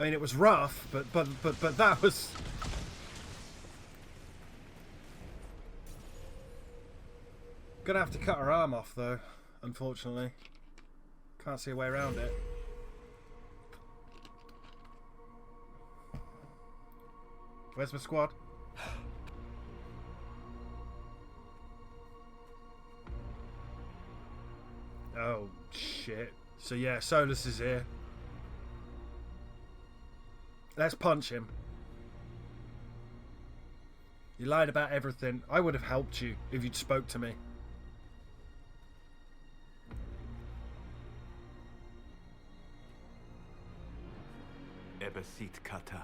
I mean, it was rough, but that was... Gonna have to cut her arm off, though, unfortunately. Can't see a way around it. Where's my squad? Oh, shit. So yeah, Solus is here. Let's punch him. You lied about everything. I would have helped you if you'd spoke to me. Ebesit kata,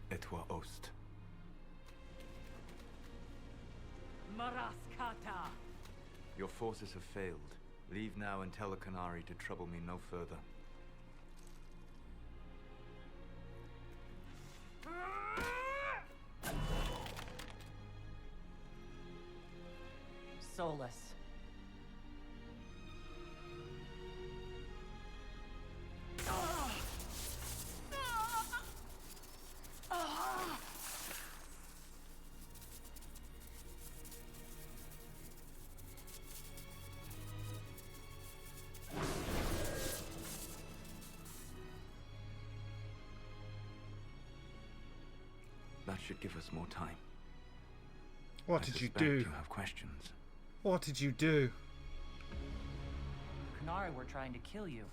etwa ost. Maraskata. Your forces have failed. Leave now and tell the Canary to trouble me no further. Solus. That should give us more time. What did you do? You have questions. What did you do? Canary were trying to kill you.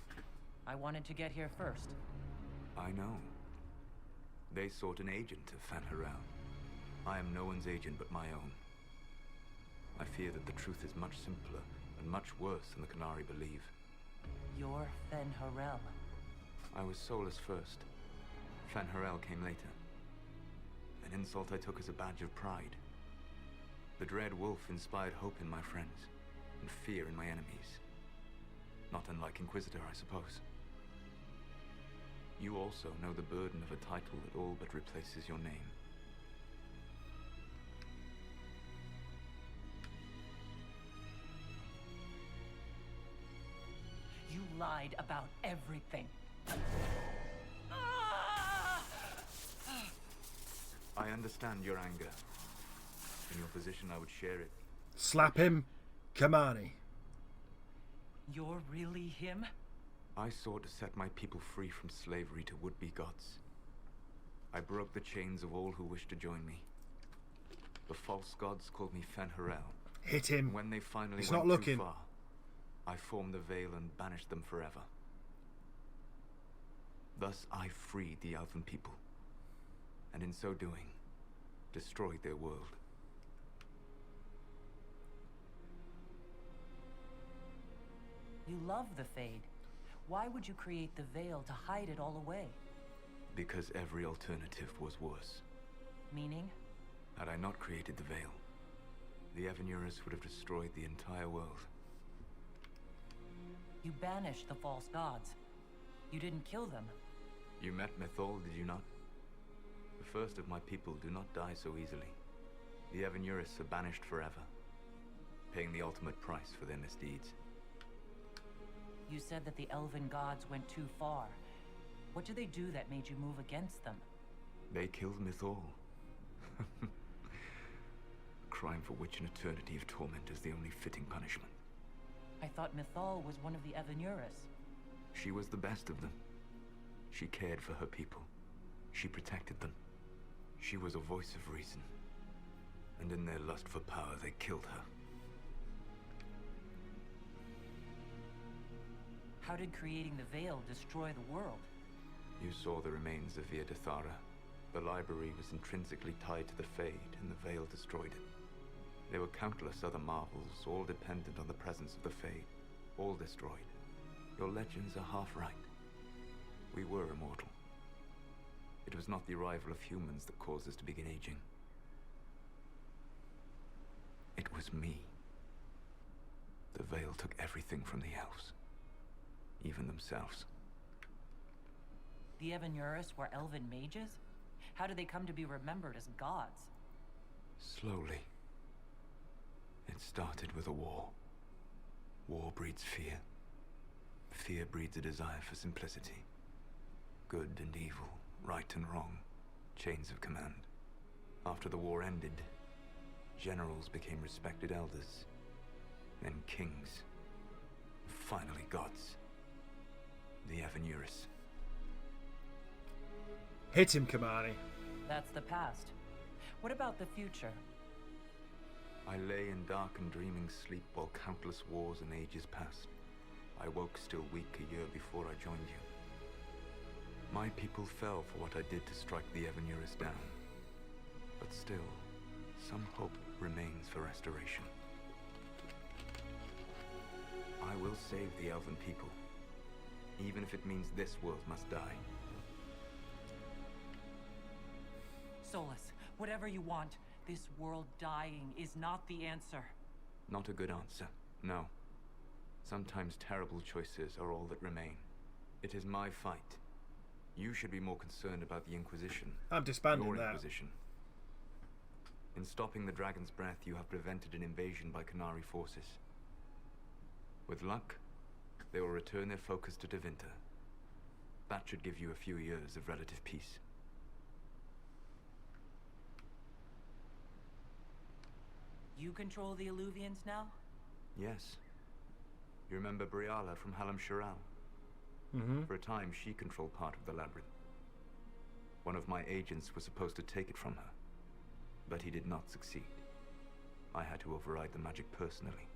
I wanted to get here first. I know. They sought an agent to fan her out. I am no one's agent but my own. I fear that the truth is much simpler and much worse than the Canary believe. You're Fen Harel. I was Solus first. Fen Harel came later. An insult I took as a badge of pride. The Dread Wolf inspired hope in my friends, and fear in my enemies. Not unlike Inquisitor, I suppose. You also know the burden of a title that all but replaces your name. You lied about everything. I understand your anger. In your position, I would share it. Slap him, Kamani. You're really him? I sought to set my people free from slavery to would-be gods. I broke the chains of all who wished to join me. The false gods called me Fen Harel. Hit him. When they finally He's went not looking. too far, I formed the Veil and banished them forever. Thus I freed the Elven people, and in so doing, destroyed their world. You love the Fade. Why would you create the Veil to hide it all away? Because every alternative was worse. Meaning? Had I not created the Veil, the Evanurus would have destroyed the entire world. You banished the false gods. You didn't kill them. You met Mythol, did you not? The first of my people do not die so easily. The Evanurus are banished forever, paying the ultimate price for their misdeeds. You said that the Elven gods went too far. What did they do that made you move against them? They killed Mythol. A crime for which an eternity of torment is the only fitting punishment. I thought Mythol was one of the Evanurus. She was the best of them. She cared for her people. She protected them. She was a voice of reason. And in their lust for power, they killed her. How did creating the Veil destroy the world? You saw the remains of Via de Thara. The library was intrinsically tied to the Fade, and the Veil destroyed it. There were countless other marvels, all dependent on the presence of the Fade, all destroyed. Your legends are half right. We were immortal. It was not the arrival of humans that caused us to begin aging. It was me. The Veil took everything from the elves. Even themselves. The Evanurus were elven mages? How did they come to be remembered as gods? Slowly. It started with a war. War breeds fear. Fear breeds a desire for simplicity. Good and evil, right and wrong, chains of command. After the war ended, generals became respected elders, then kings, finally gods. The Evanuris. Hit him, Kamani. That's the past. What about the future? I lay in dark and dreaming sleep while countless wars and ages passed. I woke still weak a year before I joined you. My people fell for what I did to strike the Evanuris down. But still, some hope remains for restoration. I will save the Elven people, even if it means this world must die. Solus, whatever you want, this world dying is not the answer. Not a good answer, no. Sometimes terrible choices are all that remain. It is my fight. You should be more concerned about the Inquisition. I'm disbanding Your that. Inquisition. In stopping the Dragon's Breath, you have prevented an invasion by Qunari forces. With luck, they will return their focus to Tevinter. That should give you a few years of relative peace. You control the Illuvians now? Yes. You remember Briala from Halam Shiral? Mm-hmm. For a time, she controlled part of the labyrinth. One of my agents was supposed to take it from her, but he did not succeed. I had to override the magic personally.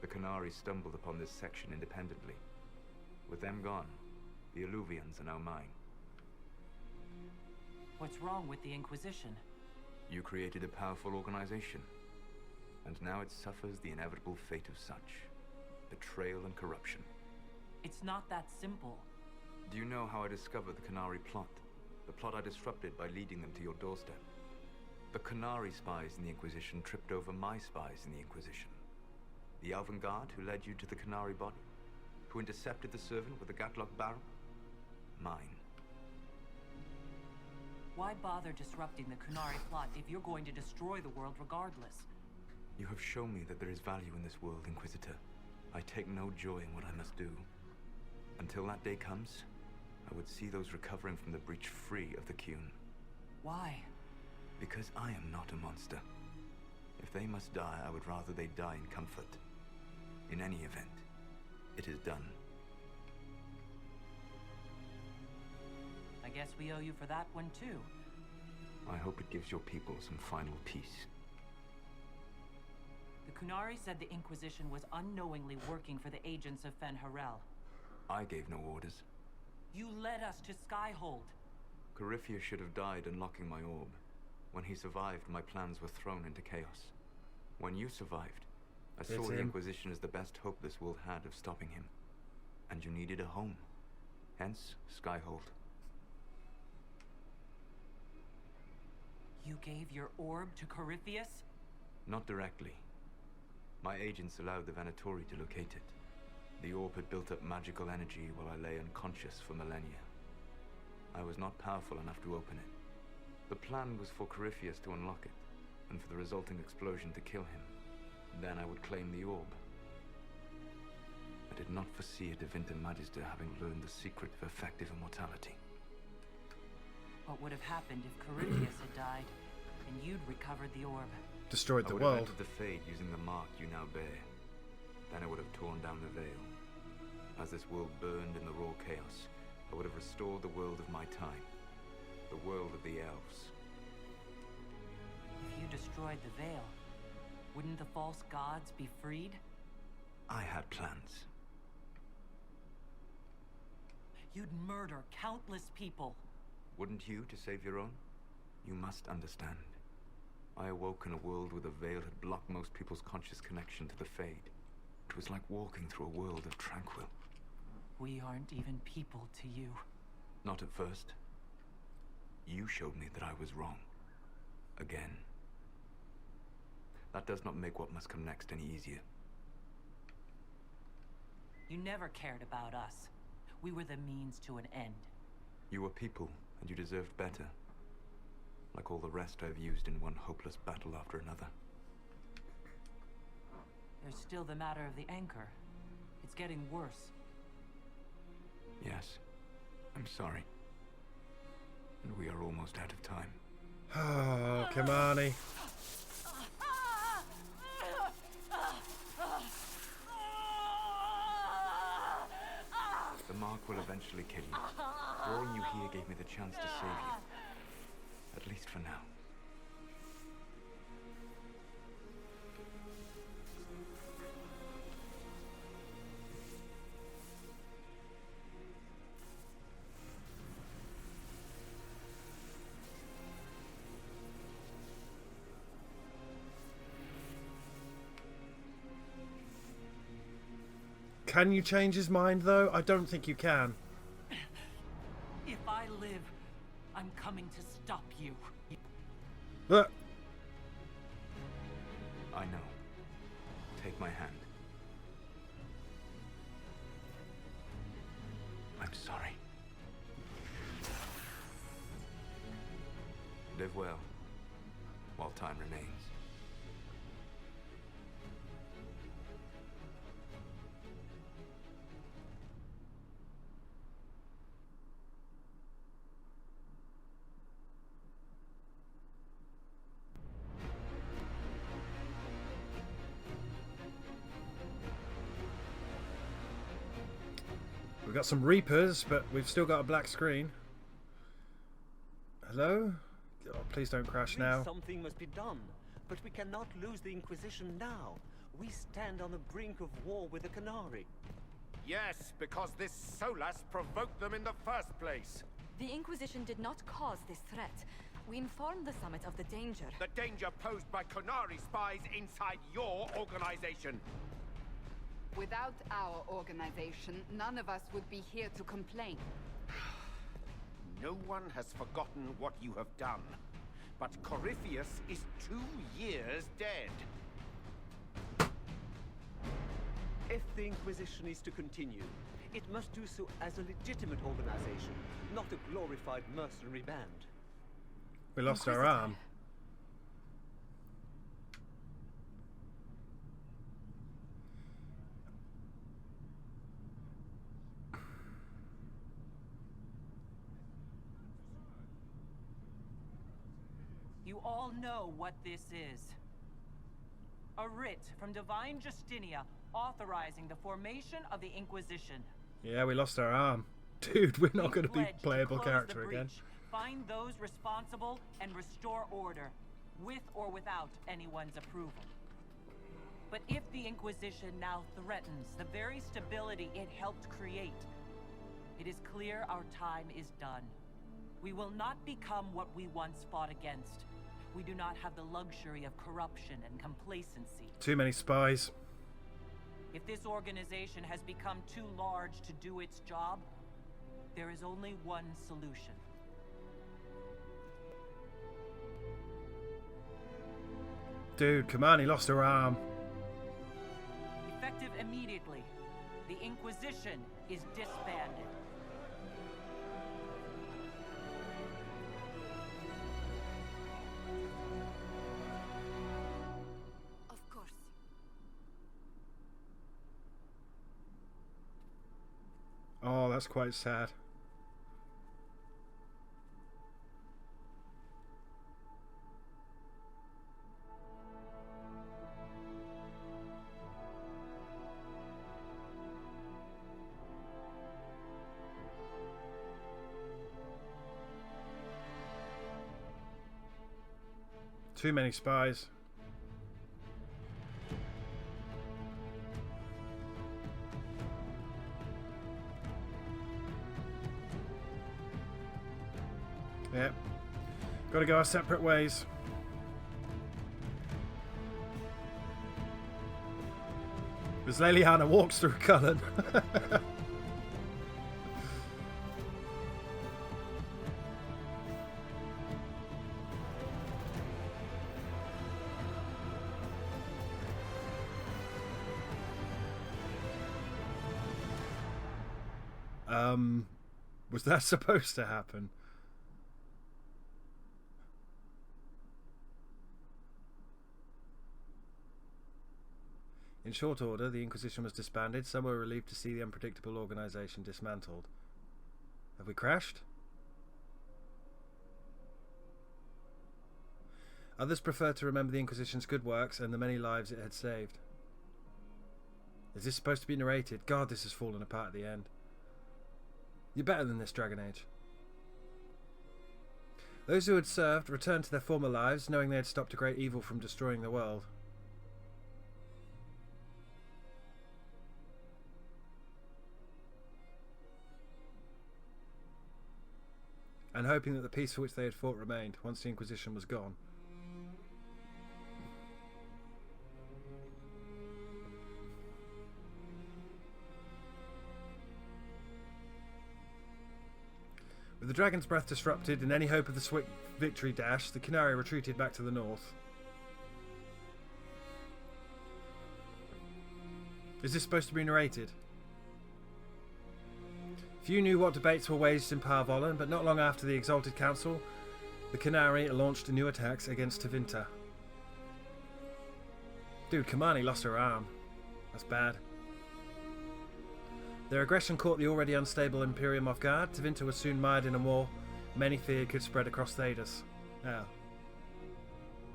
The Qunari stumbled upon this section independently. With them gone, the Illuvians are now mine. What's wrong with the Inquisition? You created a powerful organization, and now it suffers the inevitable fate of such. Betrayal and corruption. It's not that simple. Do you know how I discovered the Qunari plot? The plot I disrupted by leading them to your doorstep. The Qunari spies in the Inquisition tripped over my spies in the Inquisition. The Elven Guard who led you to the Qunari body? Who intercepted the servant with the Gatlock barrel? Mine. Why bother disrupting the Qunari plot if you're going to destroy the world regardless? You have shown me that there is value in this world, Inquisitor. I take no joy in what I must do. Until that day comes, I would see those recovering from the breach free of the Qun. Why? Because I am not a monster. If they must die, I would rather they die in comfort. In any event, it is done. I guess we owe you for that one too. I hope it gives your people some final peace. The Qunari said the Inquisition was unknowingly working for the agents of Fen Harel. I gave no orders. You led us to Skyhold. Corypheus should have died unlocking my orb. When he survived, my plans were thrown into chaos. When you survived, I saw the Inquisition as the best hope this world had of stopping him. And you needed a home. Hence, Skyhold. You gave your orb to Corypheus? Not directly. My agents allowed the Venatori to locate it. The orb had built up magical energy while I lay unconscious for millennia. I was not powerful enough to open it. The plan was for Corypheus to unlock it, and for the resulting explosion to kill him. Then I would claim the orb. I did not foresee a Tevinter Magister having learned the secret of effective immortality. What would have happened if Corypheus had died, and you'd recovered the orb? Destroyed I the would have world. entered the Fade using the mark you now bear. Then I would have torn down the veil. As this world burned in the raw chaos, I would have restored the world of my time. The world of the elves. If you destroyed the veil, wouldn't the false gods be freed? I had plans. You'd murder countless people. Wouldn't you to save your own? You must understand. I awoke in a world where the veil had blocked most people's conscious connection to the Fade. It was like walking through a world of tranquil. We aren't even people to you. Not at first. You showed me that I was wrong. Again. That does not make what must come next any easier. You never cared about us. We were the means to an end. You were people, and you deserved better. Like all the rest I've used in one hopeless battle after another. There's still the matter of the anchor. It's getting worse. Yes. I'm sorry. and we are almost out of time. Oh, Kimani. The mark will eventually kill you. Drawing you here gave me the chance to save you. At least for now. Can you change his mind, though? I don't think you can. If I live, I'm coming to stop you. Look. I know. Take my hand. I'm sorry. Live well, while time remains. We've got some Reapers, but we've still got a black screen. Hello? Oh, please don't crash now. Something must be done, but we cannot lose the Inquisition now. We stand on the brink of war with the Canary. Yes, because this Solas provoked them in the first place. The Inquisition did not cause this threat. We informed the Summit of the danger. The danger posed by Canary spies inside your organization. Without our organization, none of us would be here to complain. No one has forgotten what you have done. But Corypheus is 2 years dead. If the Inquisition is to continue, it must do so as a legitimate organization, not a glorified mercenary band. We lost our arm. You all know what this is. A writ from Divine Justinia authorizing the formation of the Inquisition. Yeah, we lost our arm. Dude, we're not going to be Pledge to playable close character the again. breach, find those responsible, and restore order, with or without anyone's approval. But if the Inquisition now threatens the very stability it helped create, it is clear our time is done. We will not become what we once fought against. We do not have the luxury of corruption and complacency. Too many spies. If this organization has become too large to do its job, there is only one solution. Dude, Kimani lost her arm. Effective immediately, the Inquisition is disbanded. Of course. Oh, that's quite sad. Too many spies. Yep. Gotta go our separate ways. As Leliana walks through Cullen. Was that supposed to happen? In short order, the Inquisition was disbanded. Some were relieved to see the unpredictable organization dismantled. Have we crashed? Others prefer to remember the Inquisition's good works and the many lives it had saved. Is this supposed to be narrated? God, this has fallen apart at the end. You're better than this, Dragon Age. Those who had served returned to their former lives, knowing they had stopped a great evil from destroying the world. And hoping that the peace for which they had fought remained, once the Inquisition was gone. With the Dragon's Breath disrupted and any hope of the swift victory dash, the Canary retreated back to the north. Is this supposed to be narrated? Few knew what debates were waged in Parvolan, but not long after the Exalted Council, the Canary launched new attacks against Tevinter. Dude, Kamani lost her arm. That's bad. Their aggression caught the already unstable Imperium off guard. Tevinter was soon mired in a war many feared could spread across Thedas. Now,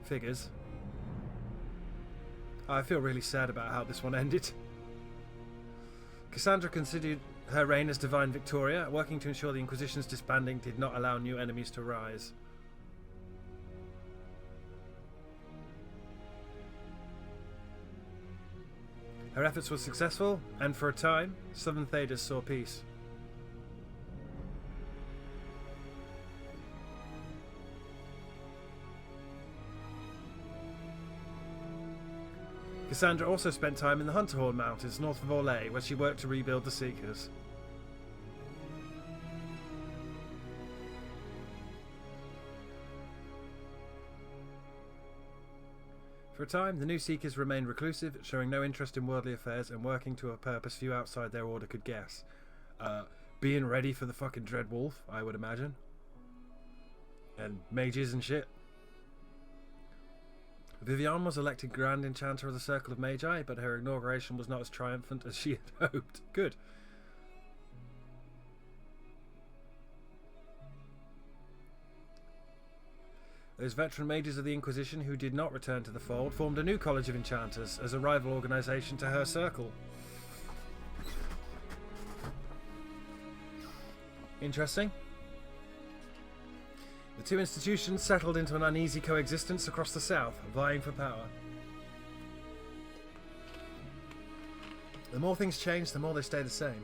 figures. I feel really sad about how this one ended. Cassandra considered her reign as Divine Victoria, working to ensure the Inquisition's disbanding did not allow new enemies to rise. Her efforts were successful, and for a time, Southern Thedas saw peace. Cassandra also spent time in the Hunterhorn Mountains north of Orlais, where she worked to rebuild the Seekers. For a time, the new Seekers remained reclusive, showing no interest in worldly affairs and working to a purpose few outside their order could guess. Being ready for the fucking Dread Wolf, I would imagine. And mages and shit. Vivian was elected Grand Enchanter of the Circle of Magi, but her inauguration was not as triumphant as she had hoped. Good. Those veteran mages of the Inquisition who did not return to the fold formed a new College of Enchanters as a rival organisation to her circle. Interesting. The two institutions settled into an uneasy coexistence across the south, vying for power. The more things change, the more they stay the same.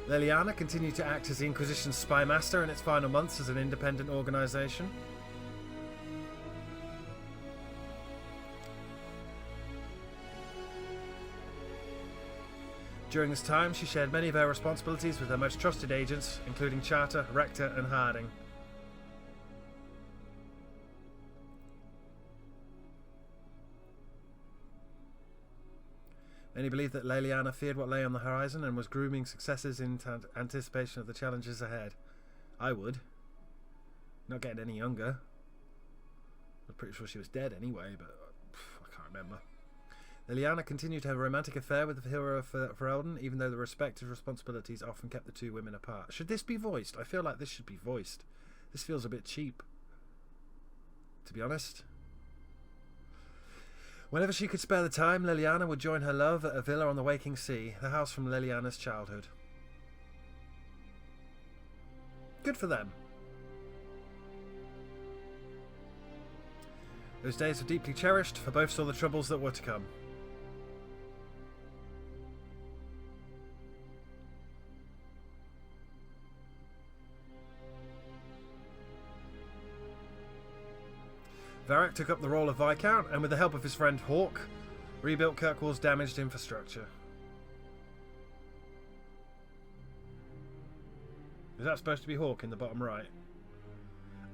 Leliana continued to act as the Inquisition's spy master in its final months as an independent organisation. During this time, she shared many of her responsibilities with her most trusted agents, including Charter, Rector, and Harding. Many believe that Leliana feared what lay on the horizon and was grooming successors in anticipation of the challenges ahead. I would. Not getting any younger. I'm pretty sure she was dead anyway, but I can't remember. Leliana continued to have a romantic affair with the hero of Ferelden, even though the respective responsibilities often kept the two women apart. Should this be voiced? I feel like this should be voiced. This feels a bit cheap, to be honest. Whenever she could spare the time, Leliana would join her love at a villa on the Waking Sea, the house from Leliana's childhood. Good for them. Those days were deeply cherished, for both saw the troubles that were to come. Varric took up the role of Viscount, and with the help of his friend Hawke, rebuilt Kirkwall's damaged infrastructure. Is that supposed to be Hawke in the bottom right?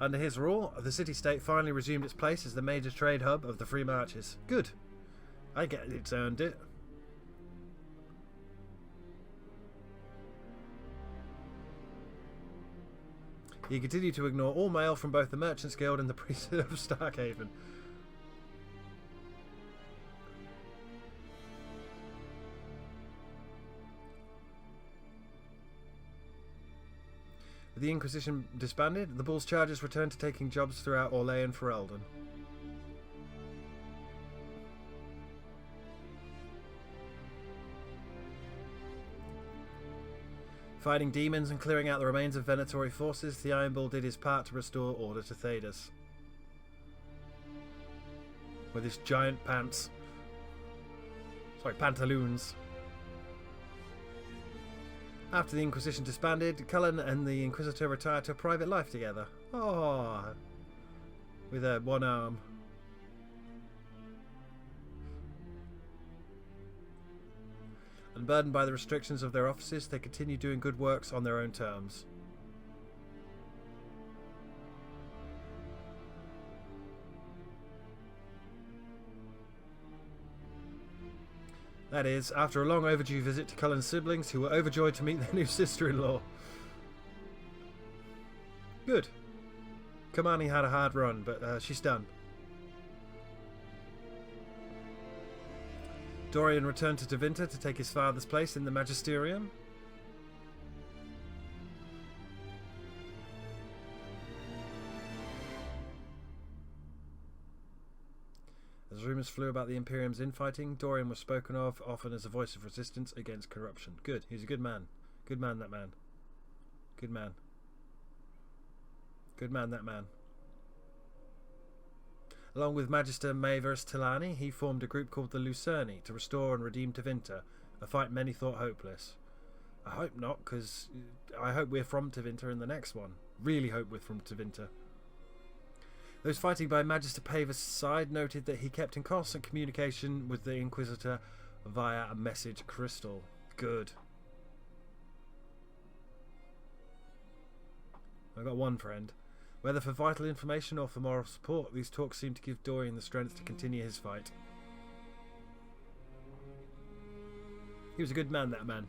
Under his rule, the city-state finally resumed its place as the major trade hub of the Free Marches. Good. I get it's earned it. He continued to ignore all mail from both the Merchants Guild and the Priesthood of Starkhaven. With the Inquisition disbanded, the Bull's charges returned to taking jobs throughout Orlais and Ferelden. Fighting demons and clearing out the remains of Venatori forces, the Iron Bull did his part to restore order to Thedas. With his giant pants. Sorry, pantaloons. After the Inquisition disbanded, Cullen and the Inquisitor retired to a private life together. Oh, with one arm. Unburdened by the restrictions of their offices, they continued doing good works on their own terms. That is, after a long overdue visit to Cullen's siblings, who were overjoyed to meet their new sister-in-law. Good. Kamani had a hard run, but she's done. Dorian returned to Tevinter to take his father's place in the Magisterium. As rumours flew about the Imperium's infighting, Dorian was spoken of often as a voice of resistance against corruption. Good. He's a good man. Good man, that man. Good man. Good man, that man. Along with Magister Maverus Tilani, he formed a group called the Lucerni to restore and redeem Tevinter, a fight many thought hopeless. I hope not, because I hope we're from Tevinter in the next one. Really hope we're from Tevinter. Those fighting by Magister Pavis' side noted that he kept in constant communication with the Inquisitor via a message crystal. Good. I've got one friend. Whether for vital information or for moral support, these talks seem to give Dorian the strength to continue his fight. He was a good man, that man.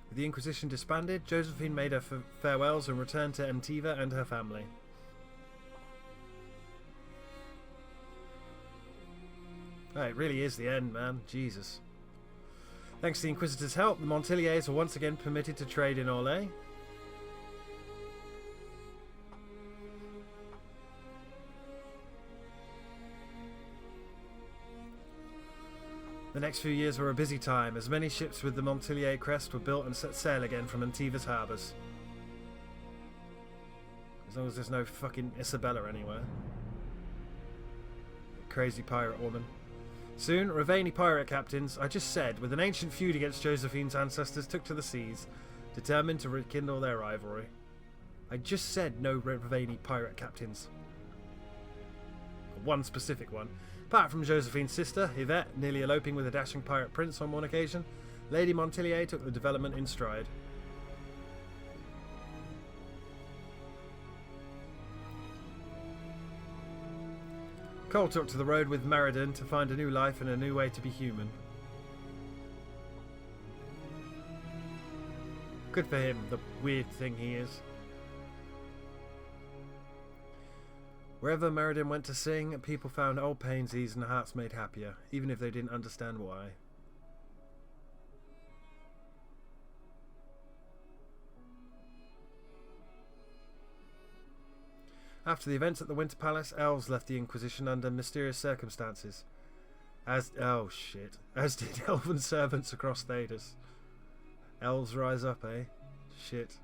With the Inquisition disbanded, Josephine made her farewells and returned to Antiva and her family. Oh, it really is the end, man. Jesus. Thanks to the Inquisitor's help, the Montiliers were once again permitted to trade in Orlais. The next few years were a busy time, as many ships with the Montilier crest were built and set sail again from Antiva's harbours. As long as there's no fucking Isabella anywhere. Crazy pirate woman. Soon, Ravani pirate captains, I just said, with an ancient feud against Josephine's ancestors, took to the seas, determined to rekindle their rivalry. I just said no Ravani pirate captains. One specific one. Apart from Josephine's sister, Yvette, nearly eloping with a dashing pirate prince on one occasion, Lady Montilier took the development in stride. Cole took to the road with Meriden to find a new life and a new way to be human. Good for him, the weird thing he is. Wherever Meriden went to sing, people found old pains eased and hearts made happier, even if they didn't understand why. After the events at the Winter Palace, elves left the Inquisition under mysterious circumstances. As did elven servants across Thedas. Elves rise up, eh? Shit.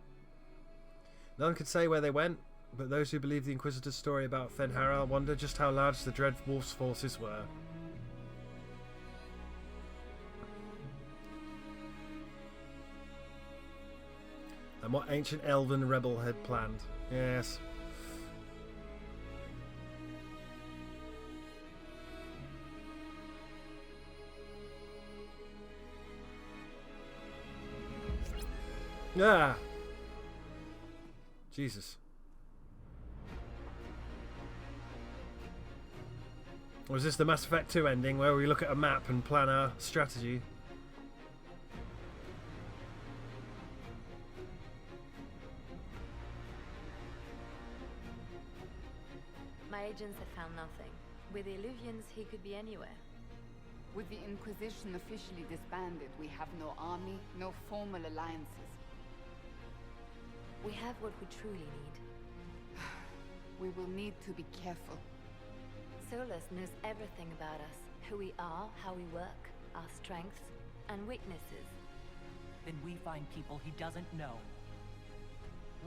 None could say where they went, but those who believe the Inquisitor's story about Fenhara wonder just how large the Dread Wolf's forces were. And what ancient elven rebel had planned. Yes. Ah! Jesus. Or is this the Mass Effect 2 ending where we look at a map and plan our strategy? My agents have found nothing. With the Illuvians, he could be anywhere. With the Inquisition officially disbanded, we have no army, no formal alliances. We have what we truly need. We will need to be careful. Solus knows everything about us. Who we are, how we work, our strengths and weaknesses. Then we find people he doesn't know.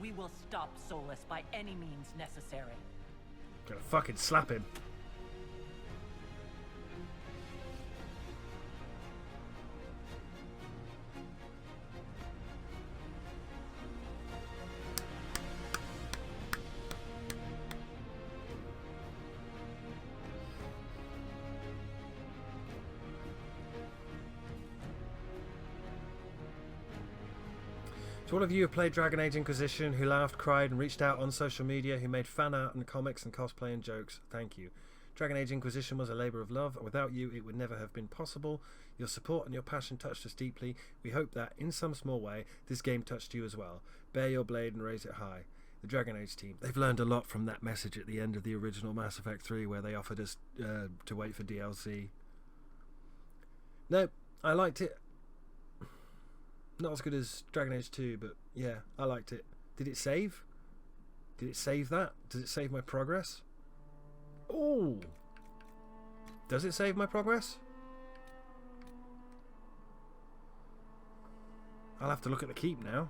We will stop Solus by any means necessary. Gonna fucking slap him. To all of you who played Dragon Age Inquisition, who laughed, cried, and reached out on social media, who made fan art and comics and cosplay and jokes, thank you. Dragon Age Inquisition was a labour of love, and without you it would never have been possible. Your support and your passion touched us deeply. We hope that, in some small way, this game touched you as well. Bear your blade and raise it high. The Dragon Age team, they've learned a lot from that message at the end of the original Mass Effect 3 where they offered us to wait for DLC. No, I liked it. Not as good as Dragon Age 2, but yeah, I liked it. Did it save? Did it save that? Does it save my progress? Oh! Does it save my progress? I'll have to look at the keep now.